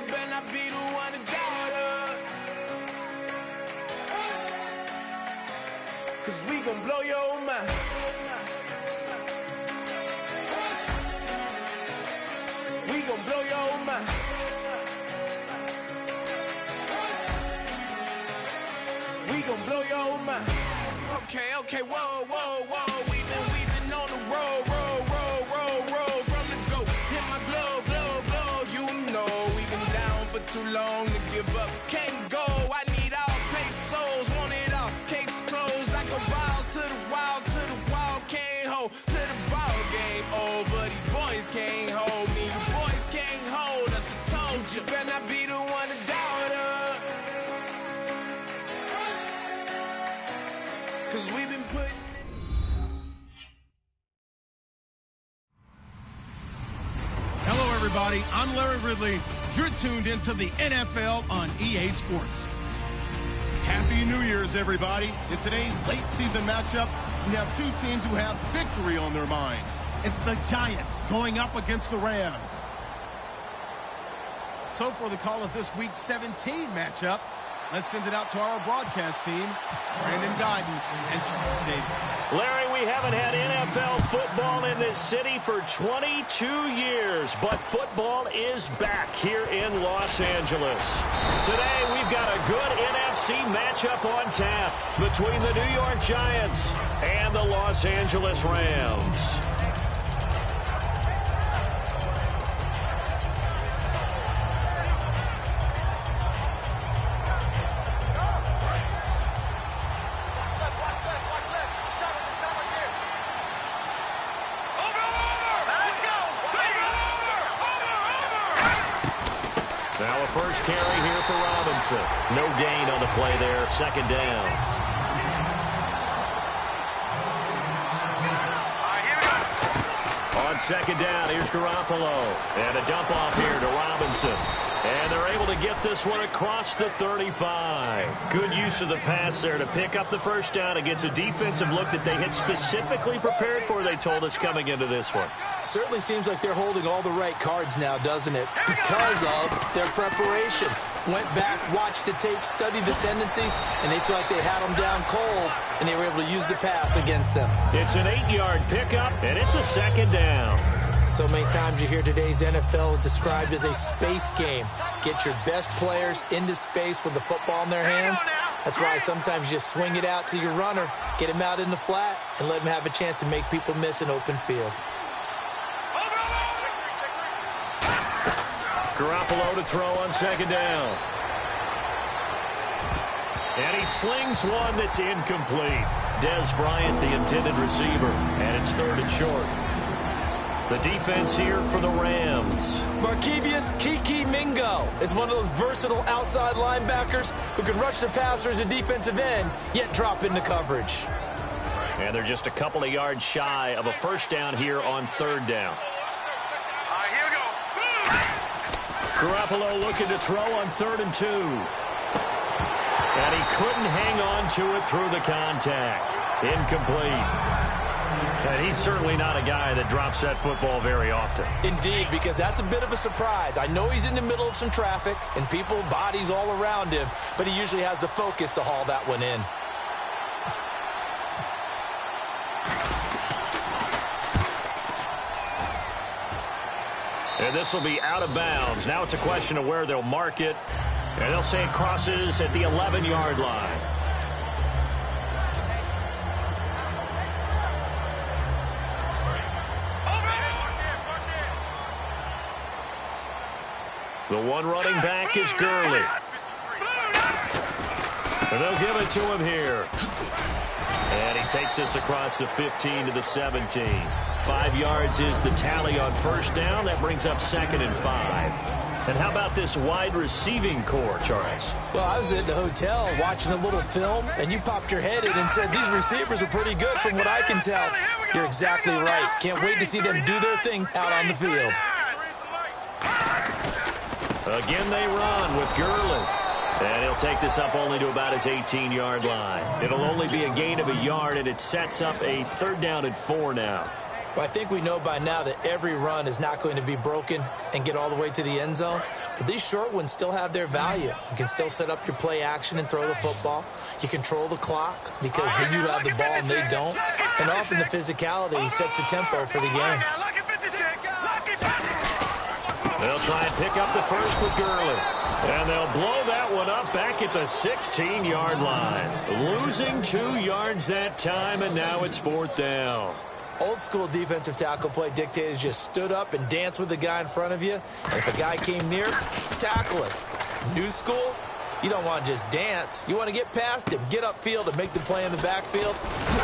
better not be the one to doubt her. 'Cause we gon' blow your mind. We gon' blow your mind. We gon' blow your mind. Okay, whoa, whoa, whoa. We've been on the road, from the go. Hit my blow. You know we've been down for too long to give up. Can't go. I need all pesos, want it all. Case closed. I go balls to the wall, can't hold to the ball game over. These boys can't hold me. You boys can't hold us. I told you, better not be the one to doubt her. 'Cause we've been putting. Hello, everybody. I'm Larry Ridley. You're tuned into the NFL on EA Sports. Happy New Year's, everybody. In today's late season matchup, we have two teams who have victory on their minds. It's the Giants going up against the Rams. So for the call of this week's 17 matchup, let's send it out to our broadcast team, Brandon Godden and Charles Davis. Larry, we haven't had NFL football in this city for 22 years, but football is back here in Los Angeles. Today, we've got a good NFC matchup on tap between the New York Giants and the Los Angeles Rams. Now a first carry here for Robinson. No gain on the play there, second down. On second down, here's Garoppolo. And a dump off here to Robinson. And they're able to get this one across the 35. Good use of the pass there to pick up the first down against a defensive look that they had specifically prepared for, they told us, coming into this one. Certainly seems like they're holding all the right cards now, doesn't it? Because of their preparation. Went back, watched the tape, studied the tendencies, and they feel like they had them down cold, and they were able to use the pass against them. It's an 8-yard pickup, and it's a second down. So many times you hear today's NFL described as a space game. Get your best players into space with the football in their hands. That's why sometimes you just swing it out to your runner, get him out in the flat, and let him have a chance to make people miss an open field. Garoppolo to throw on second down. And he slings one that's incomplete. Dez Bryant, the intended receiver, and it's third and short. The defense here for the Rams. Markevius Kiki Mingo is one of those versatile outside linebackers who can rush the passers and defensive end, yet drop into coverage. And they're just a couple of yards shy of a first down here on third down. Here we go. Garoppolo looking to throw on 3rd and 2. And he couldn't hang on to it through the contact. Incomplete. And he's certainly not a guy that drops that football very often. Indeed, because that's a bit of a surprise. I know he's in the middle of some traffic and people, bodies all around him, but he usually has the focus to haul that one in. And this will be out of bounds. Now it's a question of where they'll mark it. And they'll say it crosses at the 11-yard line. The one running back is Gurley. And they'll give it to him here. And he takes this across the 15 to the 17. 5 yards is the tally on first down. That brings up 2nd and 5. And how about this wide receiving core, Charles? Well, I was at the hotel watching a little film, and you popped your head in and said, these receivers are pretty good from what I can tell. You're exactly right. Can't wait to see them do their thing out on the field. Again, they run with Gurley. And he'll take this up only to about his 18-yard line. It'll only be a gain of a yard, and it sets up a 3rd down and 4 now. Well, I think we know by now that every run is not going to be broken and get all the way to the end zone. But these short ones still have their value. You can still set up your play action and throw the football. You control the clock because you have the ball and they don't. And often the physicality sets the tempo for the game. They'll try and pick up the first with Gurley. And they'll blow that one up back at the 16-yard line. Losing 2 yards that time, and now it's 4th down. Old school defensive tackle play dictated just stood up and danced with the guy in front of you. And if a guy came near, tackle it. New school, you don't want to just dance. You want to get past him, get upfield, and make the play in the backfield.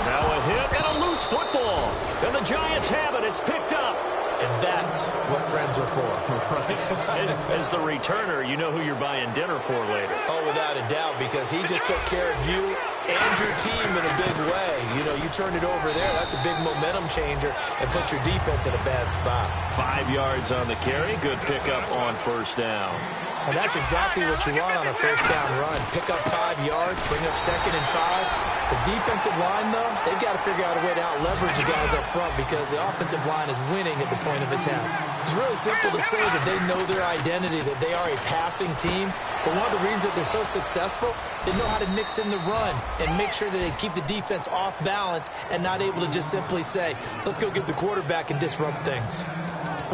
Now a hit and a loose football. And the Giants have it. It's picked up. And that's what friends are for. Right. As the returner, you know who you're buying dinner for later. Oh, without a doubt, because he just took care of you and your team in a big way. You know, you turned it over there. That's a big momentum changer and put your defense in a bad spot. 5 yards on the carry. Good pickup on 1st down. And that's exactly what you want on a 1st down run. Pick up 5 yards, bring up 2nd and 5. The defensive line, though, they've got to figure out a way to out-leverage the guys up front because the offensive line is winning at the point of attack. It's really simple to say that they know their identity, that they are a passing team. But one of the reasons that they're so successful, they know how to mix in the run and make sure that they keep the defense off balance and not able to just simply say, let's go get the quarterback and disrupt things.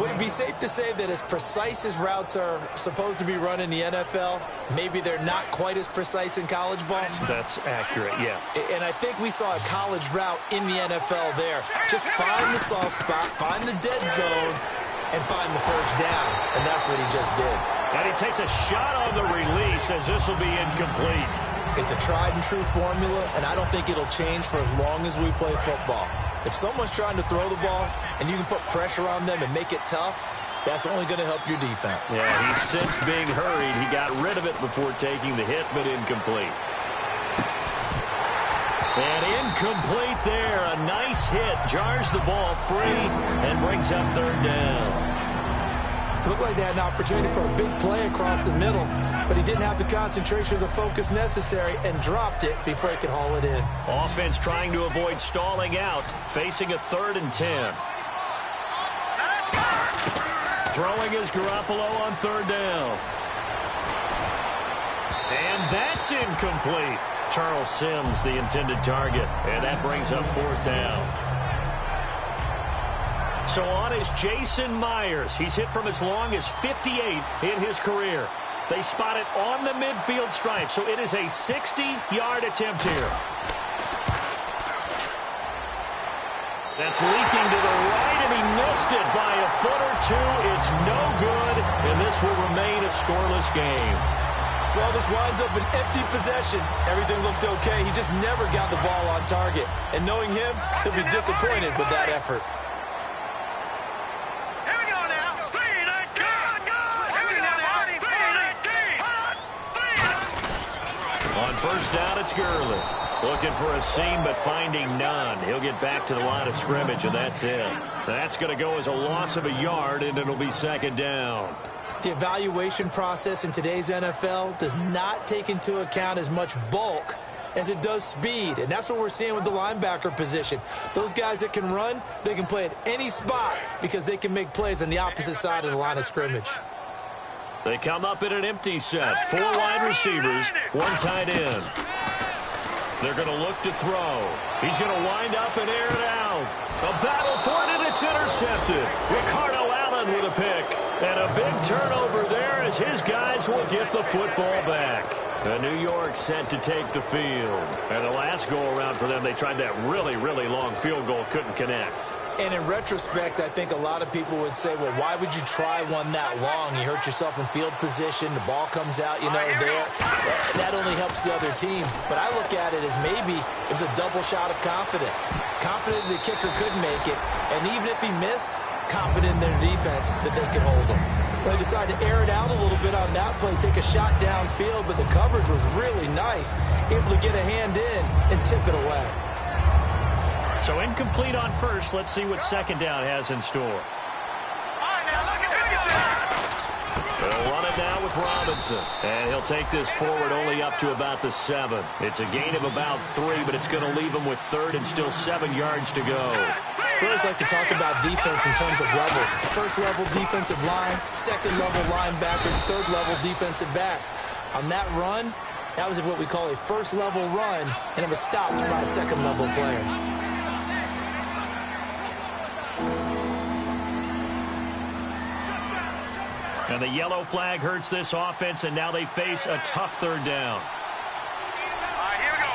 Would it be safe to say that as precise as routes are supposed to be run in the NFL, maybe they're not quite as precise in college ball? That's accurate, yeah. And I think we saw a college route in the NFL there. Just find the soft spot, find the dead zone, and find the 1st down. And that's what he just did. And he takes a shot on the release as this will be incomplete. It's a tried and true formula, and I don't think it'll change for as long as we play football. If someone's trying to throw the ball and you can put pressure on them and make it tough, that's only going to help your defense. Yeah, he's since being hurried. He got rid of it before taking the hit, but incomplete. And incomplete there. A nice hit. Jars the ball free and brings up 3rd down. Looked like they had an opportunity for a big play across the middle, but he didn't have the concentration or the focus necessary and dropped it before he could haul it in. Offense trying to avoid stalling out, facing a 3rd and 10. Throwing is Garoppolo on 3rd down. And that's incomplete. Charles Sims, the intended target, and that brings up 4th down. So on is Jason Myers. He's hit from as long as 58 in his career. They spot it on the midfield stripe, so it is a 60-yard attempt here. That's leaking to the right, and he missed it by a foot or two. It's no good, and this will remain a scoreless game. Well, this winds up an empty possession. Everything looked okay. He just never got the ball on target. And knowing him, he'll be disappointed with that effort. On 1st down, it's Gurley. Looking for a seam, but finding none. He'll get back to the line of scrimmage, and that's it. That's going to go as a loss of a yard, and it'll be 2nd down. The evaluation process in today's NFL does not take into account as much bulk as it does speed, and that's what we're seeing with the linebacker position. Those guys that can run, they can play at any spot because they can make plays on the opposite side of the line of scrimmage. They come up in an empty set. 4 wide receivers, 1 tight end. They're going to look to throw. He's going to wind up and air it out. A battle for it, and it's intercepted. Ricardo Allen with a pick. And a big turnover there as his guys will get the football back. New York set to take the field. And the last go-around for them, they tried that really, really long field goal, couldn't connect. And in retrospect, I think a lot of people would say, well, why would you try one that long? You hurt yourself in field position. The ball comes out, there. That only helps the other team. But I look at it as maybe it was a double shot of confidence. Confident the kicker could make it. And even if he missed, confident in their defense that they could hold him. They decided to air it out a little bit on that play, take a shot downfield, but the coverage was really nice. Able to get a hand in and tip it away. So incomplete on 1st. Let's see what 2nd down has in store. They'll run it now with Robinson. And he'll take this forward only up to about the 7. It's a gain of about 3, but it's going to leave him with 3rd and still 7 yards to go. We always like to talk about defense in terms of levels. First-level defensive line, second-level linebackers, third-level defensive backs. On that run, that was what we call a first-level run, and it was stopped by a second-level player. And the yellow flag hurts this offense, and now they face a tough third down. Here we go.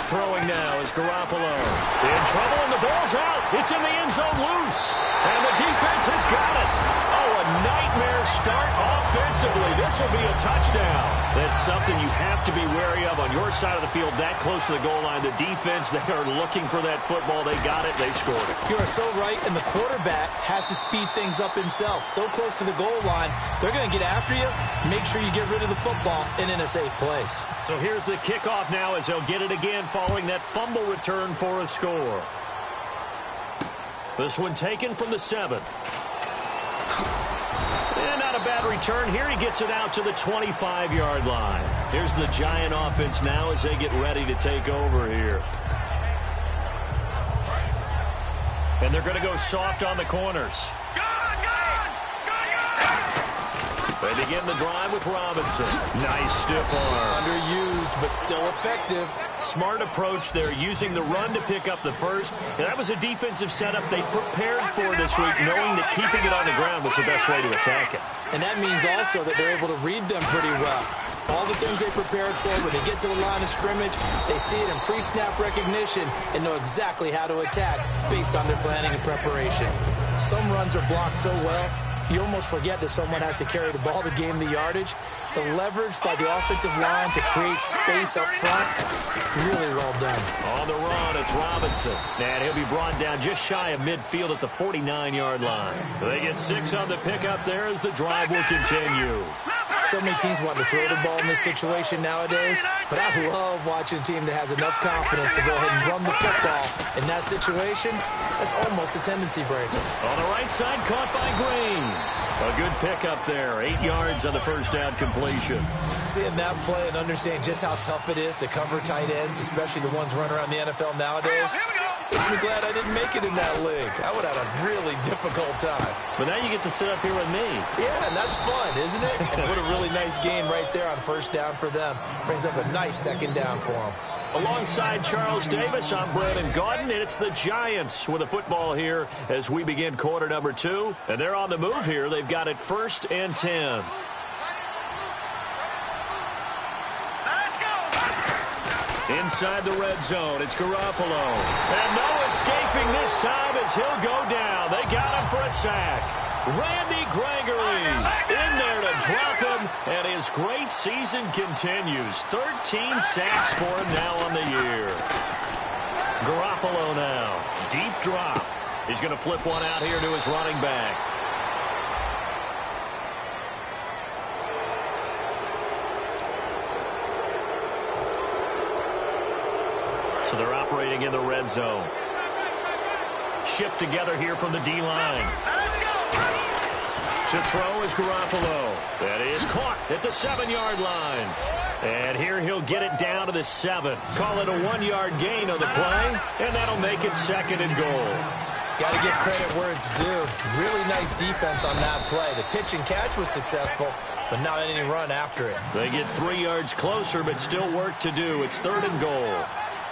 Throwing now is Garoppolo. In trouble, and the ball's out. It's in the end zone loose. And the defense has got it. Oh, a nightmare start offensively. This will be a touchdown. That's something you have to be wary of on your side of the field, that close to the goal line. The defense, they are looking for that football. They got it. They scored it. You are so right, and the quarterback has to speed things up himself. So close to the goal line, they're going to get after you. Make sure you get rid of the football and in a safe place. So here's the kickoff now as they'll get it again following that fumble return for a score. This one taken from the 7. And not a bad return here. He gets it out to the 25-yard line. Here's the Giant offense now as they get ready to take over here. And they're going to go soft on the corners. They begin the drive with Robinson. Nice stiff arm. Underused, but still effective. Smart approach there, using the run to pick up the first. And that was a defensive setup they prepared for this week, knowing that keeping it on the ground was the best way to attack it. And that means also that they're able to read them pretty well. All the things they prepared for, when they get to the line of scrimmage, they see it in pre-snap recognition and know exactly how to attack based on their planning and preparation. Some runs are blocked so well, you almost forget that someone has to carry the ball to gain the yardage. The leverage by the offensive line to create space up front, really well done. On the run, it's Robinson. And he'll be brought down just shy of midfield at the 49-yard line. They get 6 on the pickup there as the drive will continue. So many teams want to throw the ball in this situation nowadays, but I love watching a team that has enough confidence to go ahead and run the football. In that situation, that's almost a tendency breaker. On the right side, caught by Green. A good pickup there. 8 yards on the first down completion. Seeing that play and understanding just how tough it is to cover tight ends, especially the ones running around the NFL nowadays, makes me glad I didn't make it in that league. I would have had a really difficult time. But now you get to sit up here with me. Yeah, and that's fun, isn't it? And what a really nice game right there on first down for them. Brings up a nice second down for them. Alongside Charles Davis, I'm Brandon Gaudin, and it's the Giants with the football here as we begin quarter number 2. And they're on the move here. They've got it 1st and 10. Inside the red zone, it's Garoppolo. And no escaping this time as he'll go down. They got him for a sack. Randy Gregory in there to drop him, and his great season continues. 13 sacks for him now on the year. Garoppolo now, deep drop. He's going to flip one out here to his running back. So they're operating in the red zone. Shift together here from the D-line. To throw is Garoppolo. That is caught at the 7-yard line. And here he'll get it down to the 7. Call it a 1-yard gain on the play, and that'll make it 2nd and goal. Got to give credit where it's due. Really nice defense on that play. The pitch and catch was successful, but not any run after it. They get 3 yards closer, but still work to do. It's 3rd and goal.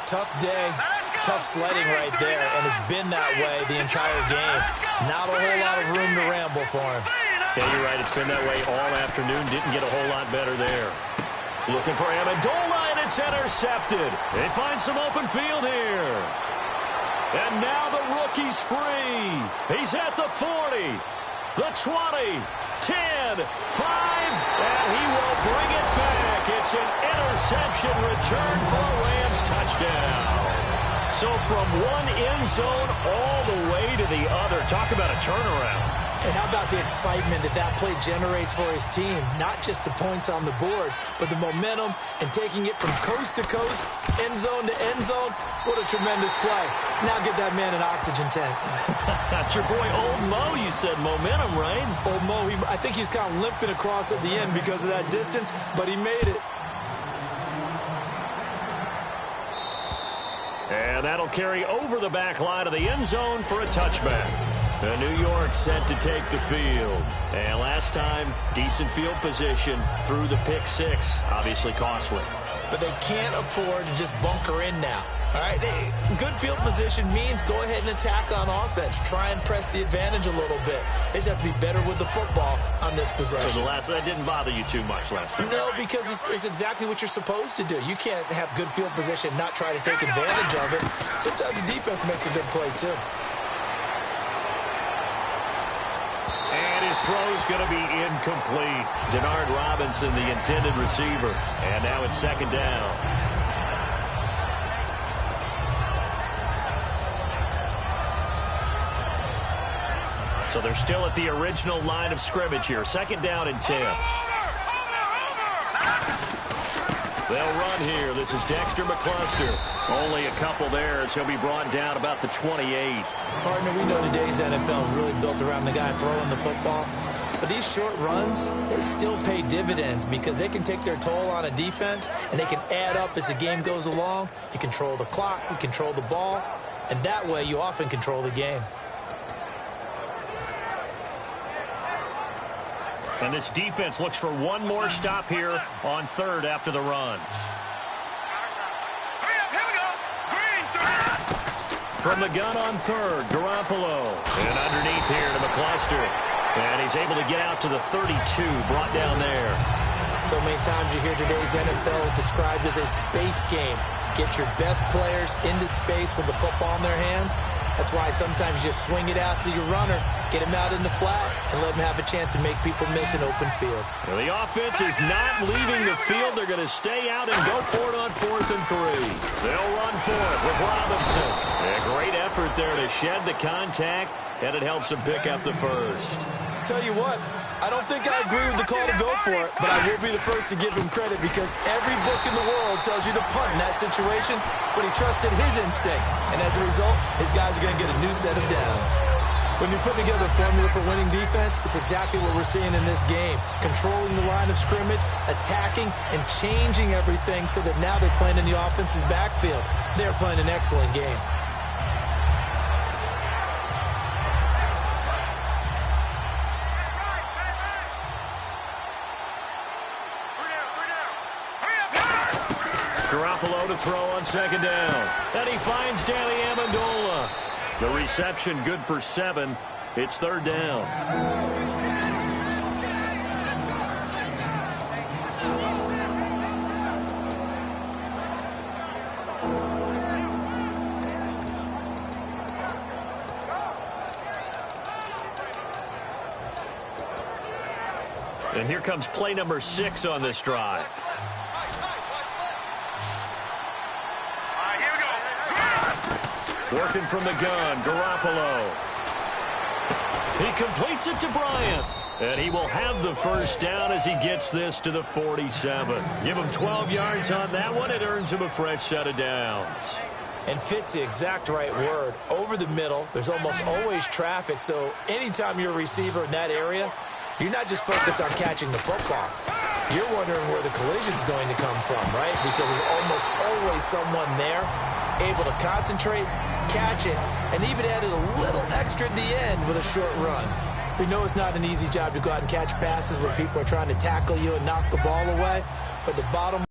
Tough day, tough sledding right there, and it's been that way the entire game. Not a whole lot of room to ramble for him. Yeah, you're right. It's been that way all afternoon. Didn't get a whole lot better there. Looking for Amendola, and it's intercepted. They find some open field here. And now the rookie's free. He's at the 40, the 20, 10, 5, and he will bring it back. It's an interception return for a Rams touchdown. So from one end zone all the way to the other. Talk about a turnaround. And how about the excitement that that play generates for his team? Not just the points on the board, but the momentum and taking it from coast to coast, end zone to end zone. What a tremendous play. Now get that man an oxygen tank. That's your boy Old Mo. You said momentum, right? Old Mo, I think he's kind of limping across at the end because of that distance, but he made it. And that'll carry over the back line of the end zone for a touchback. And New York set to take the field. And last time, decent field position through the pick six. Obviously costly. But they can't afford to just bunker in now. All right, good field position means go ahead and attack on offense. Try and press the advantage a little bit. They just have to be better with the football on this possession. So that didn't bother you too much last time? No, because it's exactly what you're supposed to do. You can't have good field position, not try to take advantage of it. Sometimes the defense makes a good play, too. And his throw's going to be incomplete. Denard Robinson, the intended receiver. And now it's second down. So they're still at the original line of scrimmage here. Second down and 10. They'll run here. This is Dexter McCluster. Only a couple there as he'll be brought down about the 28. Partner, we know today's NFL is really built around the guy throwing the football. But these short runs, they still pay dividends because they can take their toll on a defense and they can add up as the game goes along. You control the clock, you control the ball, and that way you often control the game. And this defense looks for one more stop here on third after the run. From the gun on third, Garoppolo. And underneath here to McCluster. And he's able to get out to the 32, brought down there. So many times you hear today's NFL described as a space game. Get your best players into space with the football in their hands. That's why sometimes you just swing it out to your runner, get him out in the flat, and let him have a chance to make people miss an open field. Well, the offense is not leaving the field. They're going to stay out and go for it on 4th and 3. They'll run for it with Robinson. A great effort there to shed the contact, and it helps him pick up the first. Tell you what, I don't think I agree with the call to go for it, but I will be the first to give him credit because every book in the world tells you to punt in that situation, but he trusted his instinct, and as a result, his guys are going to get a new set of downs. When you put together a formula for winning defense, it's exactly what we're seeing in this game. Controlling the line of scrimmage, attacking, and changing everything so that now they're playing in the offense's backfield. They're playing an excellent game. Garoppolo to throw on second down. And he finds Danny Amendola. The reception good for 7. It's third down. And here comes play number 6 on this drive. Working from the gun, Garoppolo. He completes it to Bryant. And he will have the first down as he gets this to the 47. Give him 12 yards on that one. It earns him a fresh set of downs. And fits the exact right word. Over the middle, there's almost always traffic. So anytime you're a receiver in that area, you're not just focused on catching the football. You're wondering where the collision's going to come from, right? Because there's almost always someone there able to concentrate, catch it, and even added a little extra at the end with a short run. We know it's not an easy job to go out and catch passes where people are trying to tackle you and knock the ball away, but the bottom